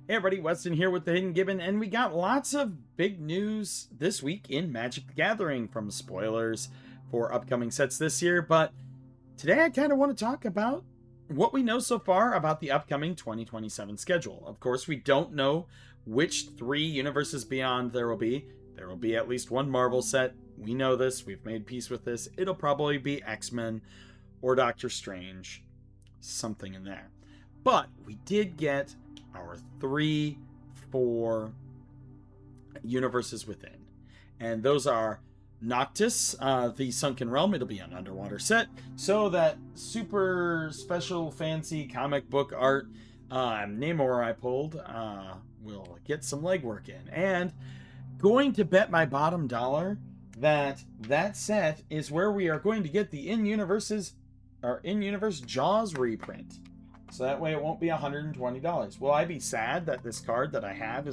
Hey everybody, Weston here with the Hidden Gibbon, and we got lots of big news this week in Magic the Gathering, from spoilers for upcoming sets this year. But today I kind of want to talk about what we know so far about the upcoming 2027 schedule. Of course, we don't know which 3 universes beyond there will be. There will be at least one Marvel set. We know this, we've made peace with this. It'll probably be X-Men or Doctor Strange, something in there. But we did get our 4 universes within, and those are Noctis, the Sunken Realm. It'll be an underwater set, so that super special fancy comic book art Namor I pulled will get some legwork in. And going to bet my bottom dollar that that set is where we are going to get the in-universe Jaws reprint. So that way it won't be $120. Will I be sad that this card that I have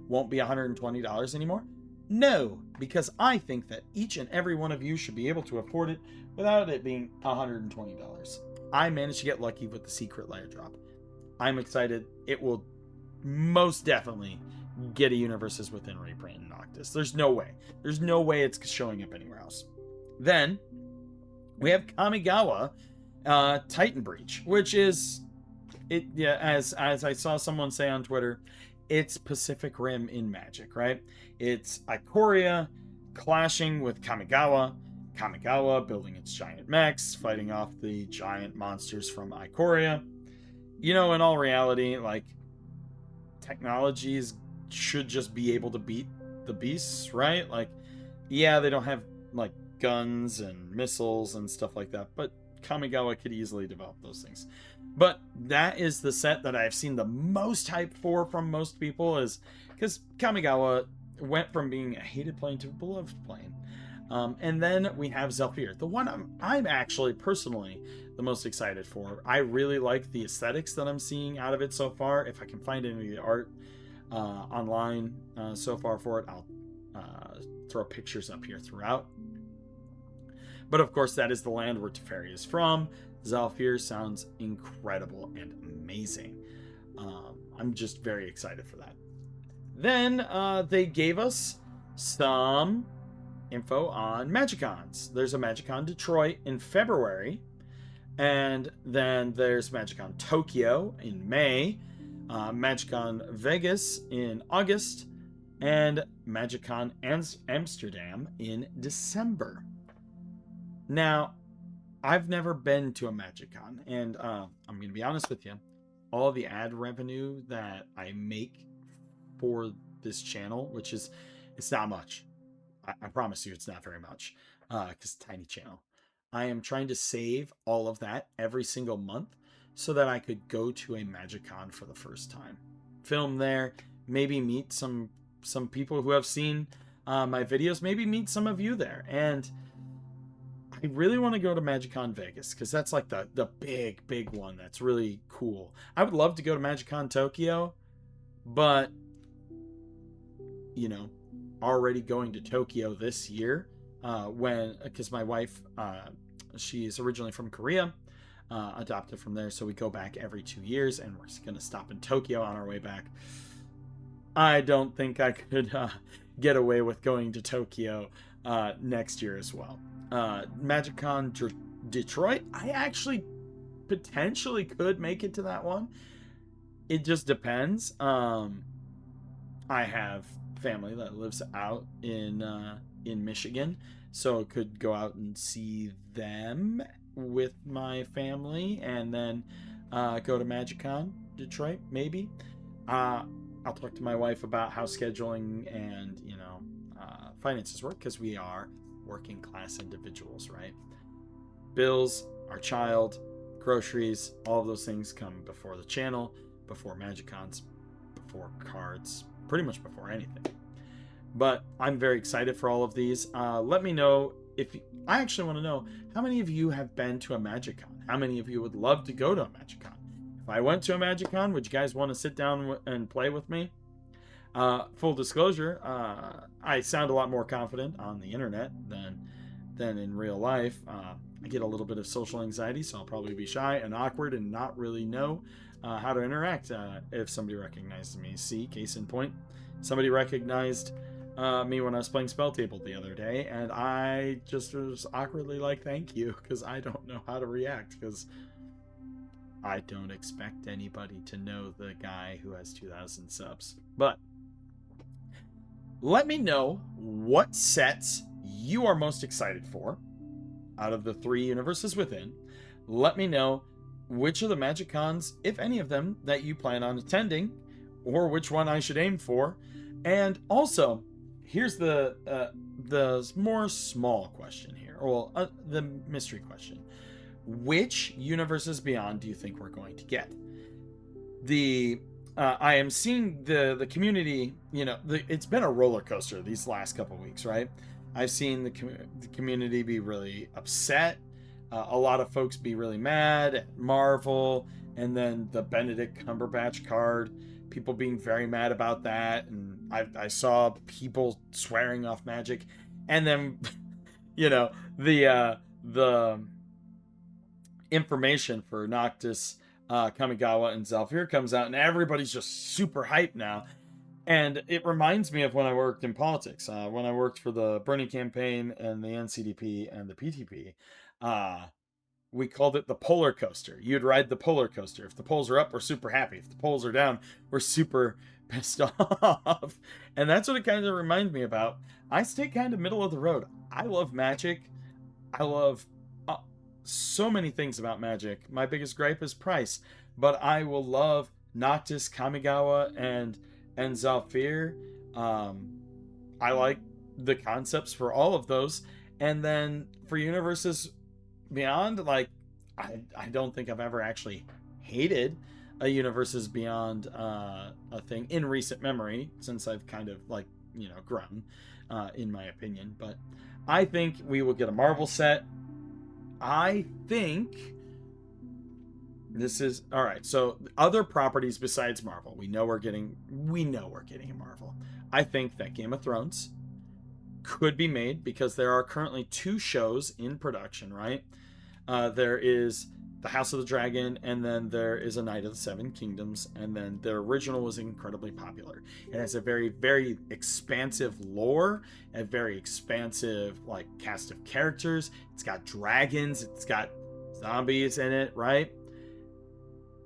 won't be $120 anymore? No, because I think that each and every one of you should be able to afford it without it being $120. I managed to get lucky with the secret layer drop. I'm excited. It will most definitely get a Universes Within reprint in Noctis. There's no way. There's no way it's showing up anywhere else. Then we have Kamigawa Titan Breach, which is as I saw someone say on Twitter, it's Pacific Rim in Magic, right? It's Ikoria clashing with Kamigawa building its giant mechs, fighting off the giant monsters from Ikoria. In all reality, like, technologies should just be able to beat the beasts, right? Like, yeah, they don't have like guns and missiles and stuff like that, but Kamigawa could easily develop those things. But that is the set that I've seen the most hype for from most people, is because Kamigawa went from being a hated plane to a beloved plane. And then we have Zhalfir, the one I'm actually personally the most excited for. I really like the aesthetics that I'm seeing out of it so far. If I can find any of the art online so far for it, I'll throw pictures up here throughout. But of course, that is the land where Teferi is from. Zhalfir sounds incredible and amazing. I'm just very excited for that. Then they gave us some info on MagicCons. There's a MagicCon Detroit in February, and then there's MagicCon Tokyo in May, MagicCon Vegas in August, and MagicCon Amsterdam in December. Now, I've never been to a MagicCon, and I'm going to be honest with you. All the ad revenue that I make for this channel, which is, it's not much. I promise you it's not very much, because tiny channel. I am trying to save all of that every single month so that I could go to a MagicCon for the first time. Film there, maybe meet some people who have seen my videos, maybe meet some of you there. And I really want to go to MagicCon Vegas, because that's like the big one that's really cool. I would love to go to MagicCon Tokyo, but already going to Tokyo this year, because my wife, she's originally from Korea, adopted from there, so we go back every 2 years, and we're going to stop in Tokyo on our way back. I don't think I could get away with going to Tokyo next year as well. MagicCon Detroit, I actually potentially could make it to that one. It just depends. I have family that lives out in Michigan, so I could go out and see them with my family, and then go to MagicCon Detroit, maybe. I'll talk to my wife about how scheduling and finances work, because we are working class individuals, right? Bills, our child, groceries, all of those things come before the channel, before MagicCons, before cards, pretty much before anything. But I'm very excited for all of these. Let me know I actually want to know how many of you have been to a MagicCon. How many of you would love to go to a MagicCon? If I went to a MagicCon, would you guys want to sit down and play with me? Full disclosure, I sound a lot more confident on the internet than in real life. I get a little bit of social anxiety, so I'll probably be shy and awkward and not really know how to interact if somebody recognizes me. See, case in point, somebody recognized me when I was playing Spell Table the other day, and I just was awkwardly like, thank you, because I don't know how to react, because I don't expect anybody to know the guy who has 2,000 subs. But let me know what sets you are most excited for out of the 3 universes within. Let me know which of the MagicCons, if any of them, that you plan on attending, or which one I should aim for. And also, here's the more small question here, or the mystery question. Which universes beyond do you think we're going to get? I am seeing the community, it's been a roller coaster these last couple of weeks, right? I've seen the community be really upset. A lot of folks be really mad at Marvel, and then the Benedict Cumberbatch card, people being very mad about that. And I saw people swearing off Magic, and then, the information for Noctis, Kamigawa, and Zalfir comes out, and everybody's just super hyped now. And it reminds me of when I worked in politics, when I worked for the Bernie campaign and the NCDP and the PTP. We called it the polar coaster. You'd ride the polar coaster. If the poles are up, we're super happy. If the poles are down, we're super pissed off. And that's what it kind of reminds me about. I stay kind of middle of the road. I love Magic. I love so many things about Magic. My biggest gripe is price. But I will love Noctis, Kamigawa, and Zalfir. I like the concepts for all of those. And then for universes beyond, like, I don't think I've ever actually hated a universes beyond a thing in recent memory, since I've kind of grown in my opinion. But I think we will get a Marvel set. I think this is all right. So other properties besides Marvel, we know we're getting a Marvel. I think that Game of Thrones could be made, because there are currently 2 shows in production, right? There is the House of the Dragon, and then there is A Knight of the Seven Kingdoms, and then the original was incredibly popular. It has a very, very expansive lore, a very expansive cast of characters. It's got dragons, it's got zombies in it, right?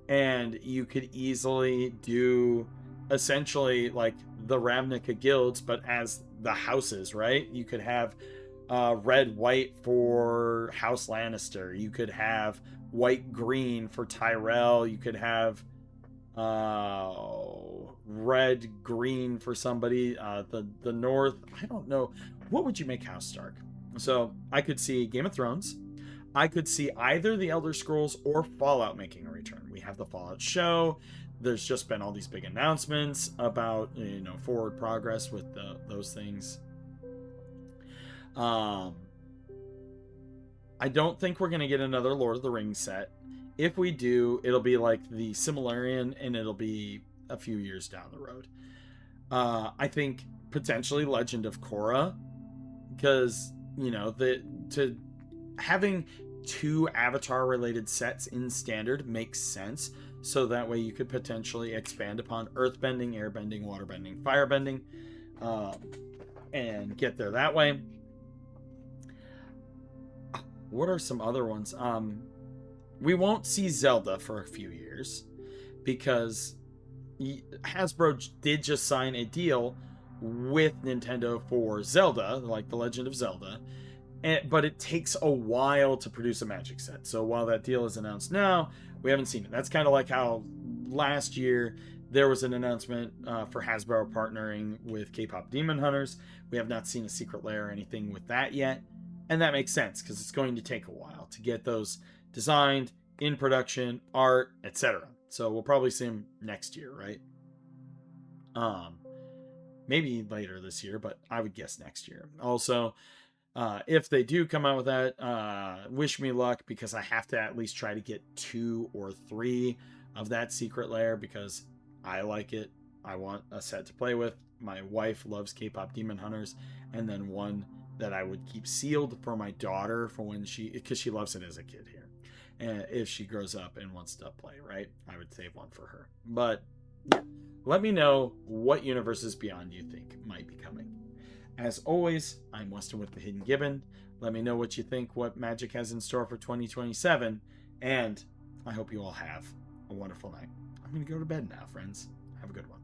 And you could easily do essentially the Ravnica guilds, but as the houses, right? You could have red white for House Lannister. You could have white green for Tyrell. You could have red green for somebody. The North. I don't know. What would you make House Stark? So I could see Game of Thrones. I could see either the Elder Scrolls or Fallout making a return. We have the Fallout show. There's just been all these big announcements about forward progress with those things. I don't think we're gonna get another Lord of the Rings set. If we do, it'll be like the Silmarillion, and it'll be a few years down the road. I think potentially Legend of Korra, because having 2 Avatar related sets in standard makes sense. So that way you could potentially expand upon earthbending, airbending, waterbending, firebending, and get there that way. What are some other ones? We won't see Zelda for a few years, because Hasbro did just sign a deal with Nintendo for Zelda, like The Legend of Zelda, but it takes a while to produce a Magic set. So while that deal is announced now, we haven't seen it. That's kind of like how last year there was an announcement for Hasbro partnering with K-pop Demon Hunters. We have not seen a secret lair or anything with that yet. And that makes sense, because it's going to take a while to get those designed, in production, art, etc. So we'll probably see them next year, right? Maybe later this year, but I would guess next year. Also, if they do come out with that, wish me luck, because I have to at least try to get 2 or 3 of that secret lair, because I like it. I want a set to play with. My wife loves K-pop Demon Hunters, and then one that I would keep sealed for my daughter for when because she loves it as a kid here. And if she grows up and wants to play, right? I would save one for her. But yeah, let me know what universes beyond you think might be coming. As always, I'm Weston with the Hidden Gibbon. Let me know what you think, what Magic has in store for 2027, and I hope you all have a wonderful night. I'm going to go to bed now, friends. Have a good one.